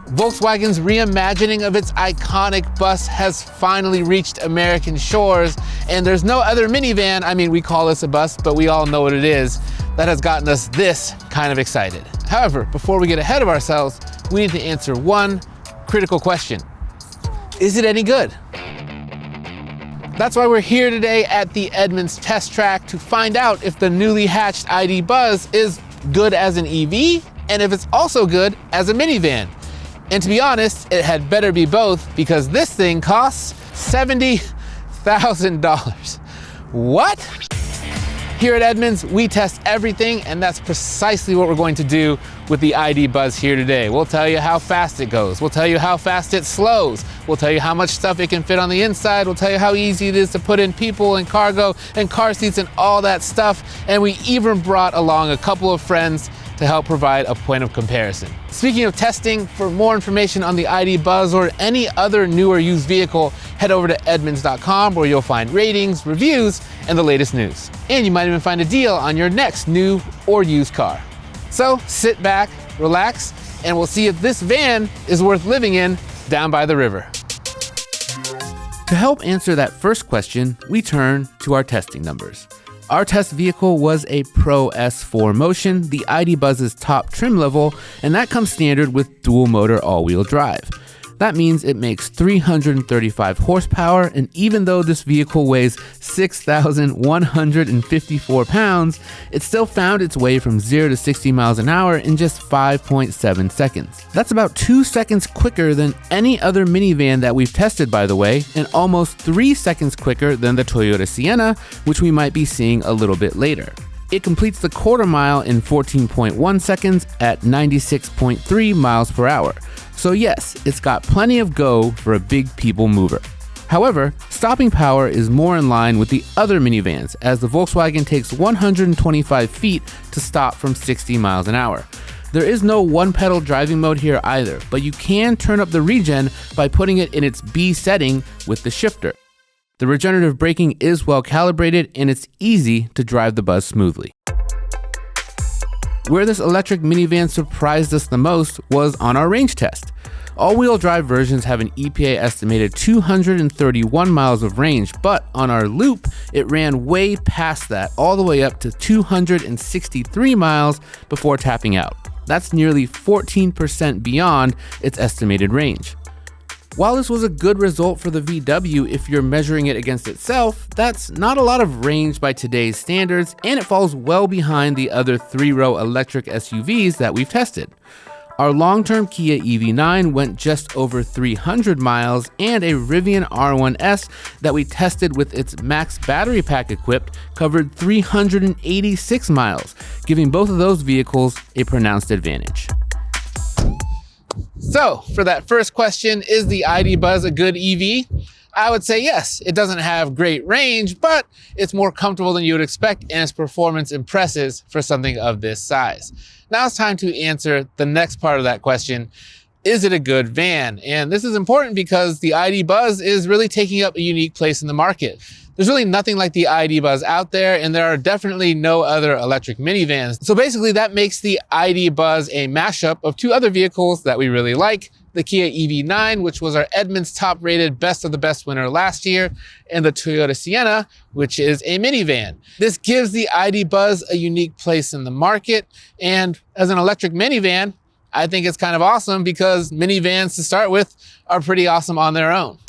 Volkswagen's reimagining of its iconic bus has finally reached American shores, and there's no other minivan, I mean, we call this a bus, but we all know what it is, that has gotten us this kind of excited. However, before we get ahead of ourselves, we need to answer one critical question. Is it any good? That's why we're here today at the Edmunds test track to find out if the newly hatched ID Buzz is good as an EV, and if it's also good as a minivan. And to be honest, it had better be both, because this thing costs $70,000. What? Here at Edmunds, we test everything, and that's precisely what we're going to do with the ID Buzz here today. We'll tell you how fast it goes. We'll tell you how fast it slows. We'll tell you how much stuff it can fit on the inside. We'll tell you how easy it is to put in people and cargo and car seats and all that stuff. And we even brought along a couple of friends to help provide a point of comparison. Speaking of testing, for more information on the ID Buzz or any other new or used vehicle, head over to edmunds.com, where you'll find ratings, reviews, and the latest news. And you might even find a deal on your next new or used car. So sit back, relax, and we'll see if this van is worth living in down by the river. To help answer that first question, we turn to our testing numbers. Our test vehicle was a Pro S4 Motion, the ID Buzz's top trim level, and that comes standard with dual motor all-wheel drive. That means it makes 335 horsepower, and even though this vehicle weighs 6,154 pounds, it still found its way from 0 to 60 miles an hour in just 5.7 seconds. That's about 2 seconds quicker than any other minivan that we've tested, by the way, and almost 3 seconds quicker than the Toyota Sienna, which we might be seeing a little bit later. It completes the quarter mile in 14.1 seconds at 96.3 miles per hour. So yes, it's got plenty of go for a big people mover. However, stopping power is more in line with the other minivans, as the Volkswagen takes 125 feet to stop from 60 miles an hour. There is no one-pedal driving mode here either, but you can turn up the regen by putting it in its B setting with the shifter. The regenerative braking is well calibrated, and it's easy to drive the Buzz smoothly. Where this electric minivan surprised us the most was on our range test. All-wheel drive versions have an EPA estimated 231 miles of range, but on our loop, it ran way past that, all the way up to 263 miles before tapping out. That's nearly 14% beyond its estimated range. While this was a good result for the VW if you're measuring it against itself, that's not a lot of range by today's standards, and it falls well behind the other three-row electric SUVs that we've tested. Our long-term Kia EV9 went just over 300 miles, and a Rivian R1S that we tested with its max battery pack equipped covered 386 miles, giving both of those vehicles a pronounced advantage. So, for that first question, is the ID Buzz a good EV? I would say yes. It doesn't have great range, but it's more comfortable than you would expect, and its performance impresses for something of this size. Now it's time to answer the next part of that question. Is it a good van? And this is important because the ID Buzz is really taking up a unique place in the market. There's really nothing like the ID Buzz out there, and there are definitely no other electric minivans. So basically that makes the ID Buzz a mashup of two other vehicles that we really like, the Kia EV9, which was our Edmunds top rated best of the best winner last year, and the Toyota Sienna, which is a minivan. This gives the ID Buzz a unique place in the market, and as an electric minivan, I think it's kind of awesome because minivans to start with are pretty awesome on their own.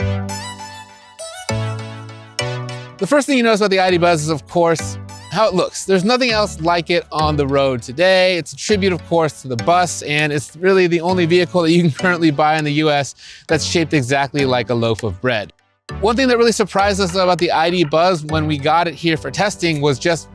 The first thing you notice about the ID Buzz is, of course, how it looks. There's nothing else like it on the road today. It's a tribute, of course, to the bus, and it's really the only vehicle that you can currently buy in the US that's shaped exactly like a loaf of bread. One thing that really surprised us about the ID Buzz when we got it here for testing was just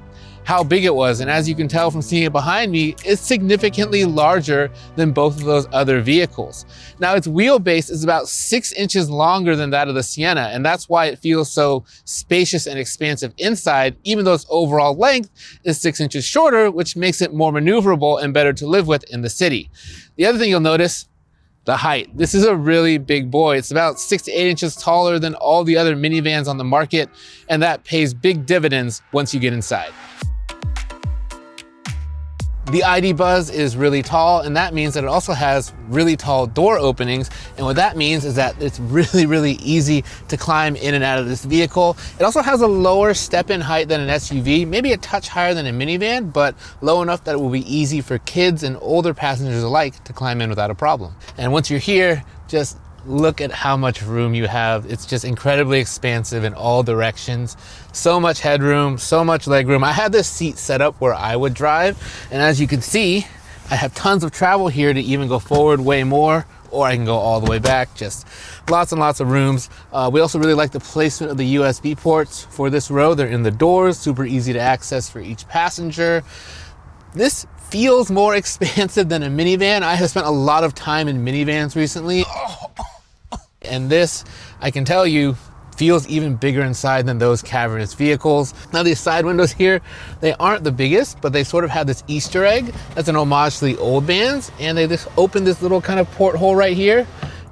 how big it was. And as you can tell from seeing it behind me, it's significantly larger than both of those other vehicles. Now, its wheelbase is about 6 inches longer than that of the Sienna, and that's why it feels so spacious and expansive inside, even though its overall length is 6 inches shorter, which makes it more maneuverable and better to live with in the city. The other thing you'll notice, the height. This is a really big boy. It's about 6 to 8 inches taller than all the other minivans on the market, and that pays big dividends once you get inside. The ID Buzz is really tall, and that means that it also has really tall door openings. And what that means is that it's really easy to climb in and out of this vehicle. It also has a lower step-in height than an SUV, maybe a touch higher than a minivan, but low enough that it will be easy for kids and older passengers alike to climb in without a problem. And once you're here, just look at how much room you have. It's just incredibly expansive in all directions. So much headroom, so much legroom. I had this seat set up where I would drive, and as you can see, I have tons of travel here to even go forward way more, or I can go all the way back. Just lots and lots of rooms. We also really like the placement of the USB ports for this row. They're in the doors, super easy to access for each passenger. This feels more expansive than a minivan. I have spent a lot of time in minivans recently. And this, I can tell you, feels even bigger inside than those cavernous vehicles. Now these side windows here, they aren't the biggest, but they sort of have this Easter egg. That's an homage to the old vans, and they just open this little kind of porthole right here,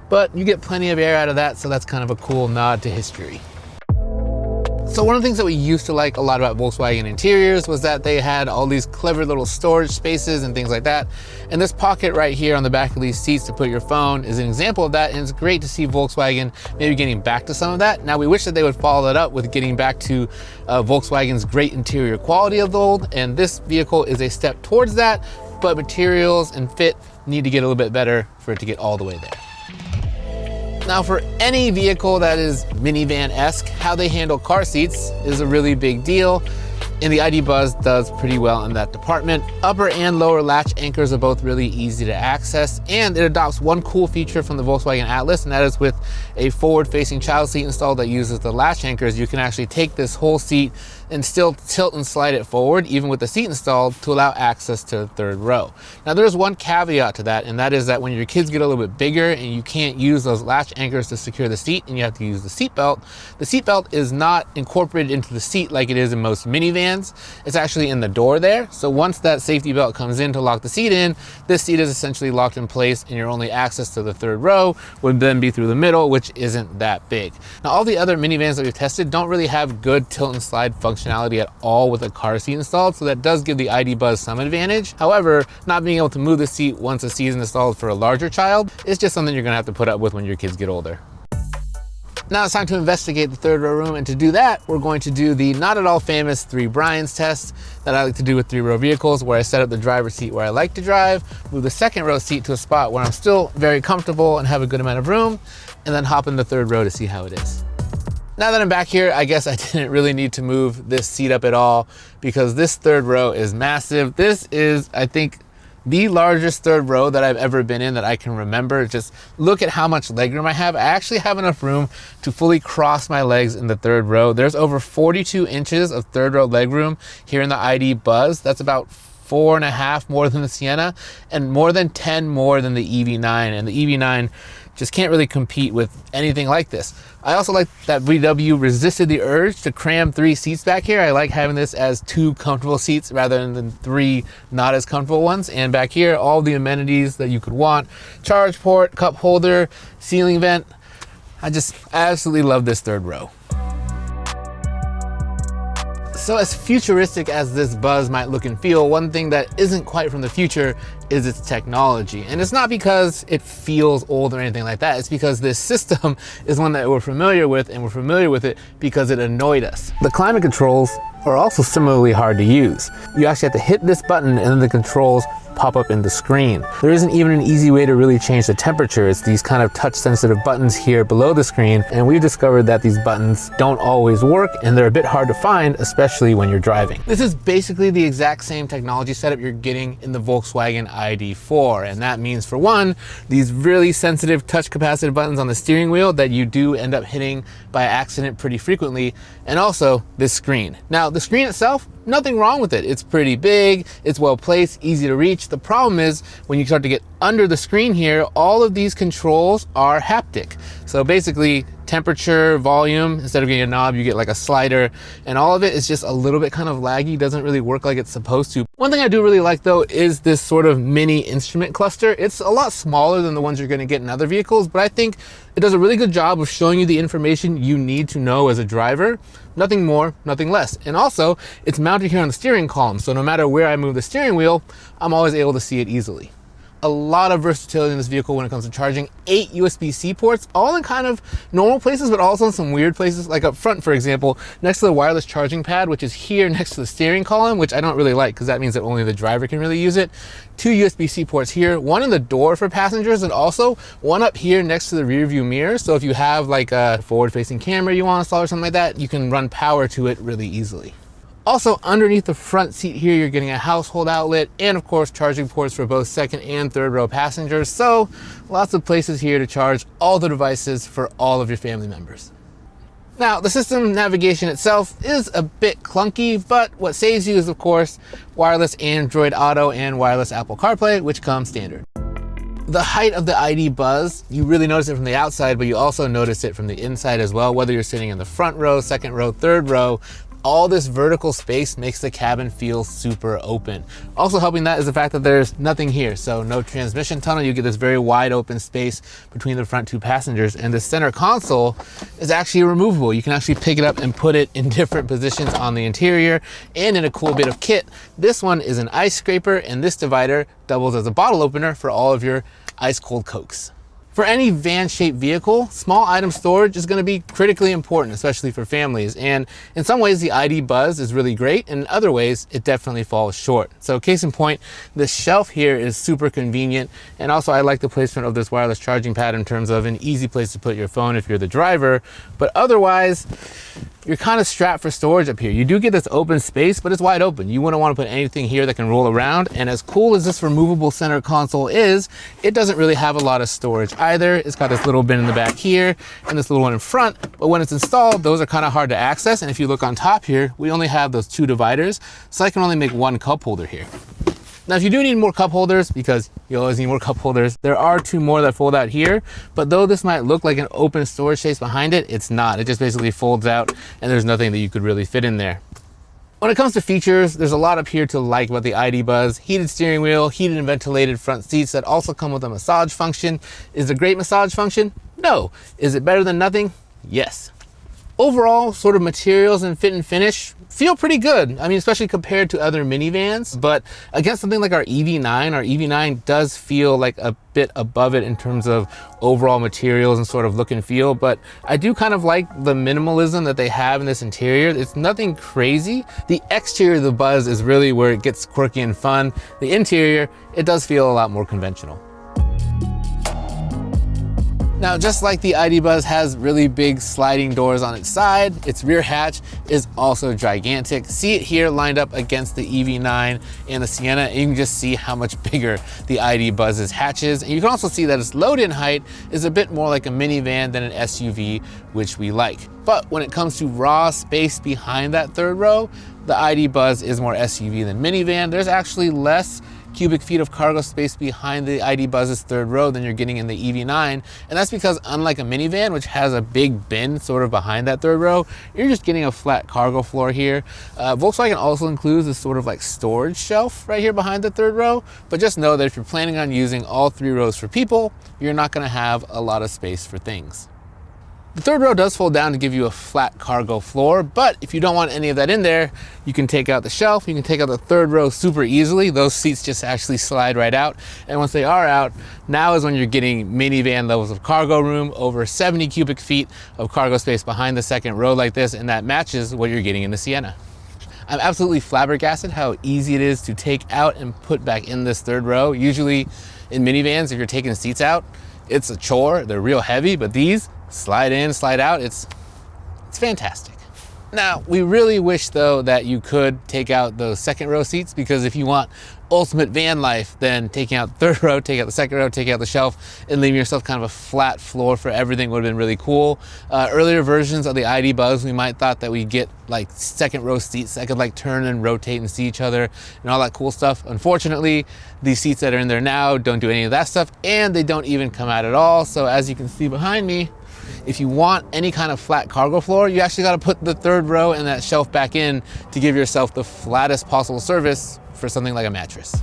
but you get plenty of air out of that, so that's kind of a cool nod to history. So one of the things that we used to like a lot about Volkswagen interiors was that they had all these clever little storage spaces and things like that. And this pocket right here on the back of these seats to put your phone is an example of that. And it's great to see Volkswagen maybe getting back to some of that. Now we wish that they would follow that up with getting back to Volkswagen's great interior quality of the old. And this vehicle is a step towards that, but materials and fit need to get a little bit better for it to get all the way there. Now for any vehicle that is minivan-esque, how they handle car seats is a really big deal. And the ID Buzz does pretty well in that department. Upper and lower latch anchors are both really easy to access, and it adopts one cool feature from the Volkswagen Atlas, and that is with a forward-facing child seat installed that uses the latch anchors, you can actually take this whole seat and still tilt and slide it forward, even with the seat installed, to allow access to the third row. Now there's one caveat to that, and that is that when your kids get a little bit bigger and you can't use those latch anchors to secure the seat and you have to use the seatbelt is not incorporated into the seat like it is in most minivans. It's actually in the door there. So once that safety belt comes in to lock the seat in, this seat is essentially locked in place, and your only access to the third row would then be through the middle, which isn't that big. Now all the other minivans that we've tested don't really have good tilt and slide functionality at all with a car seat installed, so that does give the ID Buzz some advantage. However, not being able to move the seat once a seat is installed for a larger child is just something you're gonna have to put up with when your kids get older. Now it's time to investigate the third row room, and to do that, we're going to do the not at all famous 3 Brian's test that I like to do with 3-row vehicles, where I set up the driver's seat where I like to drive, move the second row seat to a spot where I'm still very comfortable and have a good amount of room, and then hop in the third row to see how it is. Now that I'm back here, I guess I didn't really need to move this seat up at all, because this third row is massive. This is, I think, the largest third row that I've ever been in that I can remember. Just look at how much legroom I have. I actually have enough room to fully cross my legs in the third row. There's over 42 inches of third row legroom here in the ID Buzz. That's about 4.5 more than the Sienna, and more than 10 more than the EV9. And the EV9 just can't really compete with anything like this. I also like that VW resisted the urge to cram 3 seats back here. I like having this as 2 comfortable seats rather than 3 not as comfortable ones. And back here, all the amenities that you could want: charge port, cup holder, ceiling vent. I just absolutely love this third row. So as futuristic as this Buzz might look and feel, one thing that isn't quite from the future is its technology. And it's not because it feels old or anything like that. It's because this system is one that we're familiar with, and we're familiar with it because it annoyed us. The climate controls are also similarly hard to use. You actually have to hit this button and then the controls pop up in the screen. There isn't even an easy way to really change the temperature. It's these kind of touch sensitive buttons here below the screen, and we've discovered that these buttons don't always work, and they're a bit hard to find, especially when you're driving. This is basically the exact same technology setup you're getting in the Volkswagen ID4, and that means, for one, these really sensitive touch capacitive buttons on the steering wheel that you do end up hitting by accident pretty frequently, and also this screen. Now the screen itself, nothing wrong with it. It's pretty big, it's well placed, easy to reach. The problem is when you start to get under the screen here, all of these controls are haptic. So basically, temperature, volume, instead of getting a knob, you get like a slider, and all of it is just a little bit kind of laggy, doesn't really work like it's supposed to. One thing I do really like though is this sort of mini instrument cluster. It's a lot smaller than the ones you're gonna get in other vehicles, but I think it does a really good job of showing you the information you need to know as a driver. Nothing more, nothing less. And also, it's mounted here on the steering column, so no matter where I move the steering wheel, I'm always able to see it easily. A lot of versatility in this vehicle when it comes to charging. 8 USB-C ports, all in kind of normal places, but also in some weird places, like up front, for example, next to the wireless charging pad, which is here next to the steering column, which I don't really like because that means that only the driver can really use it. 2 USB-C ports here, one in the door for passengers, and also one up here next to the rear view mirror. So if you have like a forward-facing camera you want to install or something like that, you can run power to it really easily. Also, underneath the front seat here, you're getting a household outlet and of course charging ports for both second and third row passengers. So lots of places here to charge all the devices for all of your family members. Now, the system navigation itself is a bit clunky, but what saves you is of course wireless Android Auto and wireless Apple CarPlay, which come standard. The height of the ID Buzz, you really notice it from the outside, but you also notice it from the inside as well, whether you're sitting in the front row, second row, third row. All this vertical space makes the cabin feel super open. Also helping that is the fact that there's nothing here, so no transmission tunnel. You get this very wide open space between the front 2 passengers, and the center console is actually removable. You can actually pick it up and put it in different positions on the interior. And in a cool bit of kit, this one is an ice scraper, and this divider doubles as a bottle opener for all of your ice cold Cokes. For any van-shaped vehicle, small item storage is going to be critically important, especially for families. And in some ways, the ID Buzz is really great, and in other ways, it definitely falls short. So case in point, the shelf here is super convenient. And also, I like the placement of this wireless charging pad in terms of an easy place to put your phone if you're the driver. But otherwise, you're kind of strapped for storage up here. You do get this open space, but it's wide open. You wouldn't want to put anything here that can roll around. And as cool as this removable center console is, it doesn't really have a lot of storage either. It's got this little bin in the back here and this little one in front, but when it's installed, those are kind of hard to access. And if you look on top here, we only have those 2 dividers, so I can only make 1 cup holder here. Now, if you do need more cup holders, because you always need more cup holders, there are 2 more that fold out here, but though this might look like an open storage space behind it, it's not. It just basically folds out and there's nothing that you could really fit in there. When it comes to features, there's a lot up here to like about the ID Buzz. Heated steering wheel, heated and ventilated front seats that also come with a massage function. Is it a great massage function? No. Is it better than nothing? Yes. Overall, sort of materials and fit and finish feel pretty good. I mean, especially compared to other minivans, but against something like our EV9 does feel like a bit above it in terms of overall materials and sort of look and feel. But I do kind of like the minimalism that they have in this interior. It's nothing crazy. The exterior of the Buzz is really where it gets quirky and fun. The interior, it does feel a lot more conventional. Now, just like the ID Buzz has really big sliding doors on its side, its rear hatch is also gigantic. See it here lined up against the EV9 and the Sienna, and you can just see how much bigger the ID Buzz's hatch is. And you can also see that its load-in height is a bit more like a minivan than an SUV, which we like. But when it comes to raw space behind that third row, the ID Buzz is more SUV than minivan. There's actually less cubic feet of cargo space behind the ID Buzz's third row than you're getting in the EV9. And that's because unlike a minivan, which has a big bin sort of behind that third row, you're just getting a flat cargo floor here. Volkswagen also includes this sort of like storage shelf right here behind the third row. But just know that if you're planning on using all 3 rows for people, you're not gonna have a lot of space for things. The third row does fold down to give you a flat cargo floor, but if you don't want any of that in there, you can take out the shelf, you can take out the third row super easily. Those seats just actually slide right out. And once they are out, now is when you're getting minivan levels of cargo room, over 70 cubic feet of cargo space behind the second row like this, and that matches what you're getting in the Sienna. I'm absolutely flabbergasted how easy it is to take out and put back in this third row. Usually in minivans, if you're taking seats out, it's a chore, they're real heavy, but these, slide in, slide out, it's fantastic. Now, we really wish though that you could take out those second row seats, because if you want ultimate van life, then taking out third row, take out the second row, take out the shelf, and leaving yourself kind of a flat floor for everything would have been really cool. Earlier versions of the ID Buzz, we might thought that we'd get like second row seats that could like turn and rotate and see each other and all that cool stuff. Unfortunately, these seats that are in there now don't do any of that stuff, and they don't even come out at all. So as you can see behind me, if you want any kind of flat cargo floor, you actually got to put the third row and that shelf back in to give yourself the flattest possible surface for something like a mattress.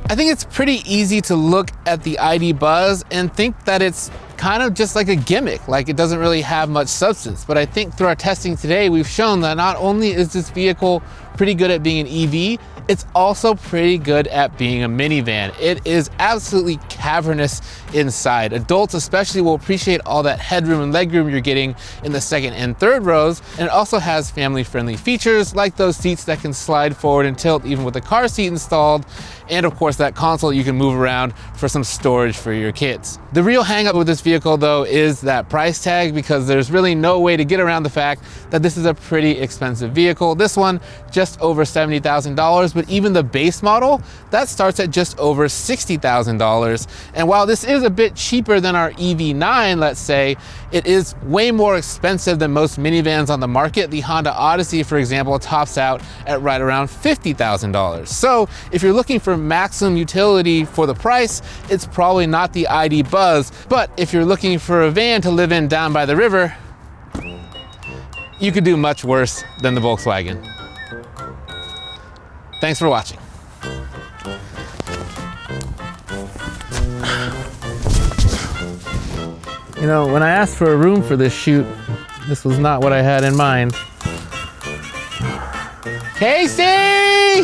I think it's pretty easy to look at the ID Buzz and think that it's kind of just like a gimmick, like it doesn't really have much substance. But I think through our testing today, we've shown that not only is this vehicle pretty good at being an EV, it's also pretty good at being a minivan. It is absolutely cavernous inside. Adults especially will appreciate all that headroom and legroom you're getting in the second and third rows. And it also has family-friendly features like those seats that can slide forward and tilt even with the car seat installed. And of course that console you can move around for some storage for your kids. The real hang up with this vehicle though is that price tag, because there's really no way to get around the fact that this is a pretty expensive vehicle. This one just over $70,000, but even the base model, that starts at just over $60,000. And while this is a bit cheaper than our EV9, let's say, it is way more expensive than most minivans on the market. The Honda Odyssey, for example, tops out at right around $50,000. So if you're looking for maximum utility for the price, it's probably not the ID Buzz. But if you're looking for a van to live in down by the river, you could do much worse than the Volkswagen. Thanks for watching. You know, when I asked for a room for this shoot, this was not what I had in mind. Casey!